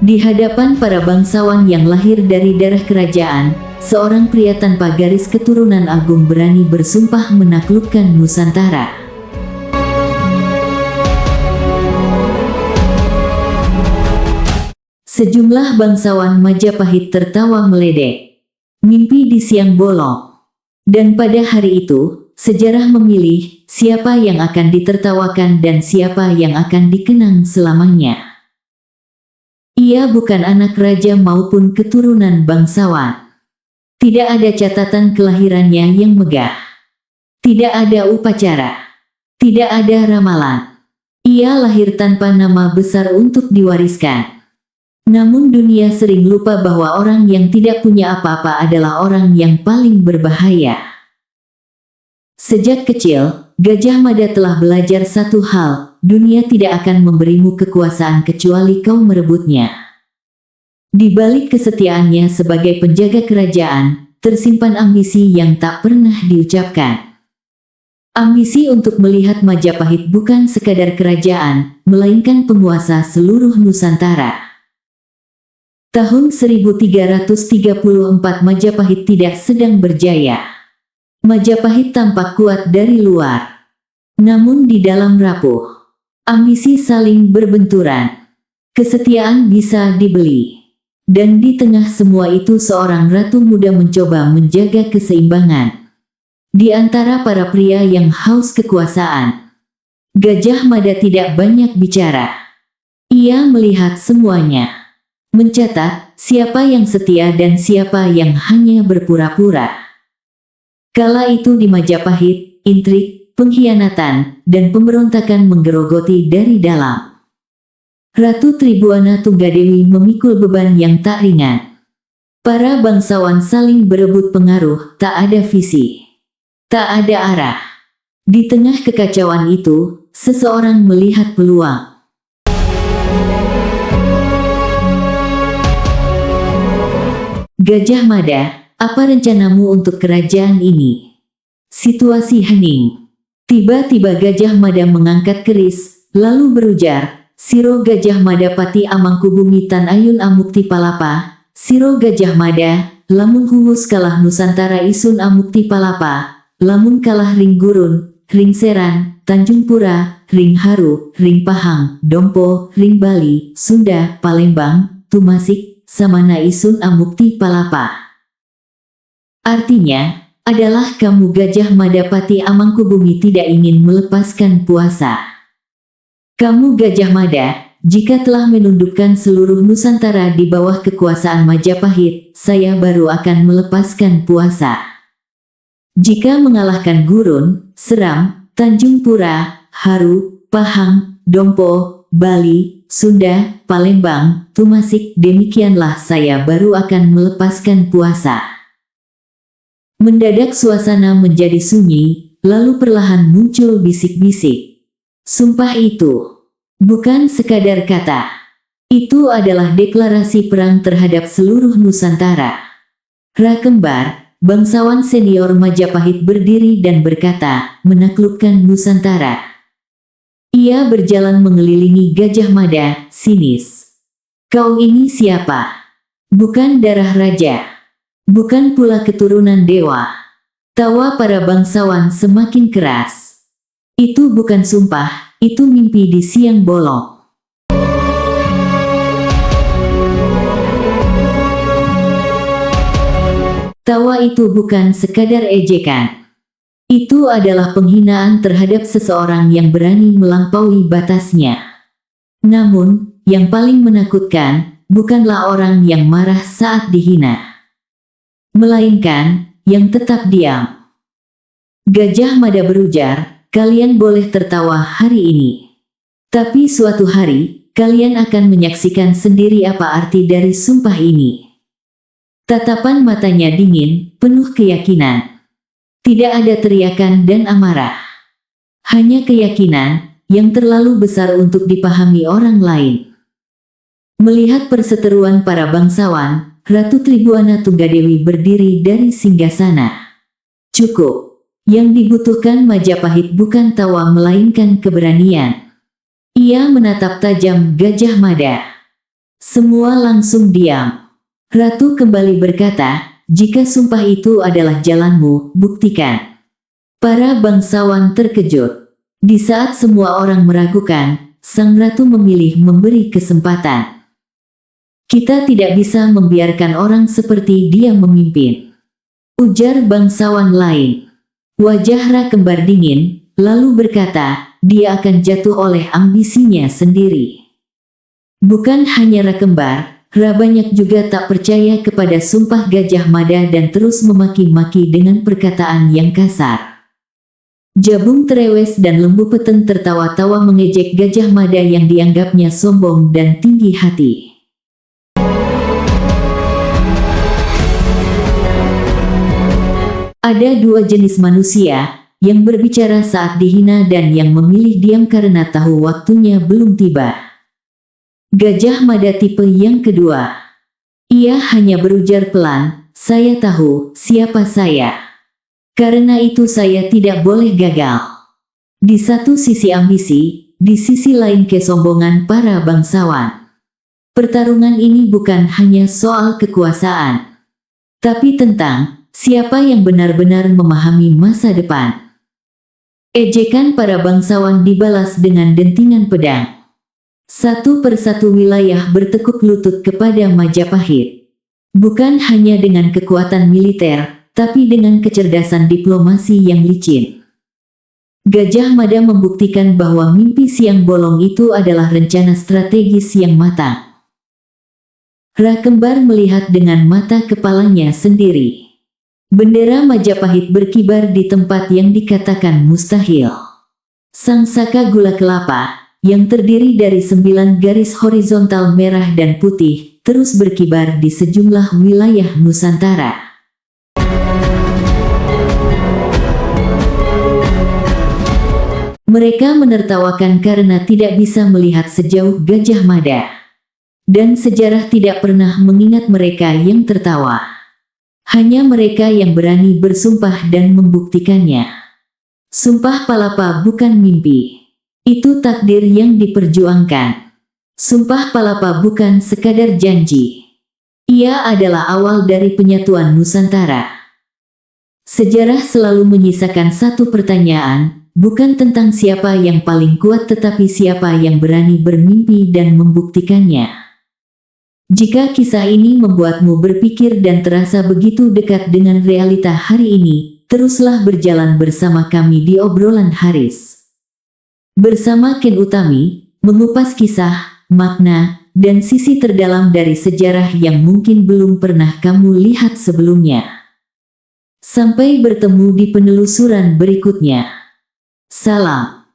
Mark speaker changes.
Speaker 1: Di hadapan para bangsawan yang lahir dari darah kerajaan, seorang pria tanpa garis keturunan agung berani bersumpah menaklukkan Nusantara. Sejumlah bangsawan Majapahit tertawa meledek. Mimpi di siang bolong. Dan pada hari itu, sejarah memilih siapa yang akan ditertawakan dan siapa yang akan dikenang selamanya. Ia bukan anak raja maupun keturunan bangsawan. Tidak ada catatan kelahirannya yang megah. Tidak ada upacara. Tidak ada ramalan. Ia lahir tanpa nama besar untuk diwariskan. Namun dunia sering lupa bahwa orang yang tidak punya apa-apa adalah orang yang paling berbahaya. Sejak kecil, Gajah Mada telah belajar satu hal, dunia tidak akan memberimu kekuasaan kecuali kau merebutnya. Di balik kesetiaannya sebagai penjaga kerajaan, tersimpan ambisi yang tak pernah diucapkan. Ambisi untuk melihat Majapahit bukan sekadar kerajaan, melainkan penguasa seluruh Nusantara. Tahun 1334 Majapahit tidak sedang berjaya. Majapahit tampak kuat dari luar, namun di dalam rapuh. Ambisi saling berbenturan. Kesetiaan bisa dibeli. Dan di tengah semua itu seorang ratu muda mencoba menjaga keseimbangan. Di antara para pria yang haus kekuasaan, Gajah Mada tidak banyak bicara. Ia melihat semuanya. Mencatat siapa yang setia dan siapa yang hanya berpura-pura. Kala itu di Majapahit, intrik, pengkhianatan, dan pemberontakan menggerogoti dari dalam. Ratu Tribuana Tunggadewi memikul beban yang tak ringan. Para bangsawan saling berebut pengaruh, tak ada visi. Tak ada arah. Di tengah kekacauan itu, seseorang melihat peluang. Gajah Mada, apa rencanamu untuk kerajaan ini? Situasi hening. Tiba-tiba Gajah Mada mengangkat keris, lalu berujar, Siro Gajah Mada Pati Amangkubumi Tan Ayun Amukti Palapa, Siro Gajah Mada, lamun huwus kalah Nusantara Isun Amukti Palapa, lamun kalah Ring Gurun, Ring Seran, Tanjung Pura, Ring Haru, Ring Pahang, Dompo, Ring Bali, Sunda, Palembang, Tumasik, Samana Isun Amukti Palapa. Artinya, adalah kamu Gajah Mada Pati Amangkubumi tidak ingin melepaskan puasa. Kamu Gajah Mada, jika telah menundukkan seluruh Nusantara di bawah kekuasaan Majapahit, saya baru akan melepaskan puasa. Jika mengalahkan Gurun, Seram, Tanjung Pura, Haru, Pahang, Dompo, Bali, Sunda, Palembang, Tumasik, demikianlah saya baru akan melepaskan puasa. Mendadak suasana menjadi sunyi, lalu perlahan muncul bisik-bisik. Sumpah itu bukan sekadar kata. Itu adalah deklarasi perang terhadap seluruh Nusantara. Rakembar, bangsawan senior Majapahit berdiri dan berkata, menaklukkan Nusantara. Ia berjalan mengelilingi Gajah Mada, sinis. Kau ini siapa? Bukan darah raja. Bukan pula keturunan dewa. Tawa para bangsawan semakin keras. Itu bukan sumpah, itu mimpi di siang bolong. Tawa itu bukan sekadar ejekan. Itu adalah penghinaan terhadap seseorang yang berani melampaui batasnya. Namun, yang paling menakutkan, bukanlah orang yang marah saat dihina, melainkan, yang tetap diam. Gajah Mada berujar, kalian boleh tertawa hari ini. Tapi suatu hari, kalian akan menyaksikan sendiri apa arti dari sumpah ini. Tatapan matanya dingin, penuh keyakinan. Tidak ada teriakan dan amarah. Hanya keyakinan yang terlalu besar untuk dipahami orang lain. Melihat perseteruan para bangsawan, Ratu Tribuana Tunggadewi berdiri dari singgasana. Cukup. Yang dibutuhkan Majapahit bukan tawa melainkan keberanian. Ia menatap tajam Gajah Mada. Semua langsung diam. Ratu kembali berkata, jika sumpah itu adalah jalanmu, buktikan. Para bangsawan terkejut. Di saat semua orang meragukan, sang ratu memilih memberi kesempatan. Kita tidak bisa membiarkan orang seperti dia memimpin, ujar bangsawan lain. Wajah Ra kembar dingin, lalu berkata, dia akan jatuh oleh ambisinya sendiri. Bukan hanya Ra kembar, Ra banyak juga tak percaya kepada sumpah Gajah Mada dan terus memaki-maki dengan perkataan yang kasar. Jabung Trewes dan Lembu Peten tertawa-tawa mengejek Gajah Mada yang dianggapnya sombong dan tinggi hati. Ada dua jenis manusia, yang berbicara saat dihina dan yang memilih diam karena tahu waktunya belum tiba. Gajah Mada tipe yang kedua. Ia hanya berujar pelan, saya tahu siapa saya. Karena itu saya tidak boleh gagal. Di satu sisi ambisi, di sisi lain kesombongan para bangsawan. Pertarungan ini bukan hanya soal kekuasaan, tapi tentang siapa yang benar-benar memahami masa depan. Ejekan para bangsawan dibalas dengan dentingan pedang. Satu persatu wilayah bertekuk lutut kepada Majapahit. Bukan hanya dengan kekuatan militer, tapi dengan kecerdasan diplomasi yang licin. Gajah Mada membuktikan bahwa mimpi siang bolong itu adalah rencana strategis yang matang. Ra kembar melihat dengan mata kepalanya sendiri. Bendera Majapahit berkibar di tempat yang dikatakan mustahil. Sang saka gula kelapa, yang terdiri dari 9 garis horizontal merah dan putih, terus berkibar di sejumlah wilayah Nusantara. Mereka menertawakan karena tidak bisa melihat sejauh Gajah Mada. Dan sejarah tidak pernah mengingat mereka yang tertawa. Hanya mereka yang berani bersumpah dan membuktikannya. Sumpah Palapa bukan mimpi. Itu takdir yang diperjuangkan. Sumpah Palapa bukan sekadar janji. Ia adalah awal dari penyatuan Nusantara. Sejarah selalu menyisakan satu pertanyaan, bukan tentang siapa yang paling kuat tetapi siapa yang berani bermimpi dan membuktikannya. Jika kisah ini membuatmu berpikir dan terasa begitu dekat dengan realita hari ini, teruslah berjalan bersama kami di obrolan Haris. Bersama Ken Utami, mengupas kisah, makna, dan sisi terdalam dari sejarah yang mungkin belum pernah kamu lihat sebelumnya. Sampai bertemu di penelusuran berikutnya. Salam.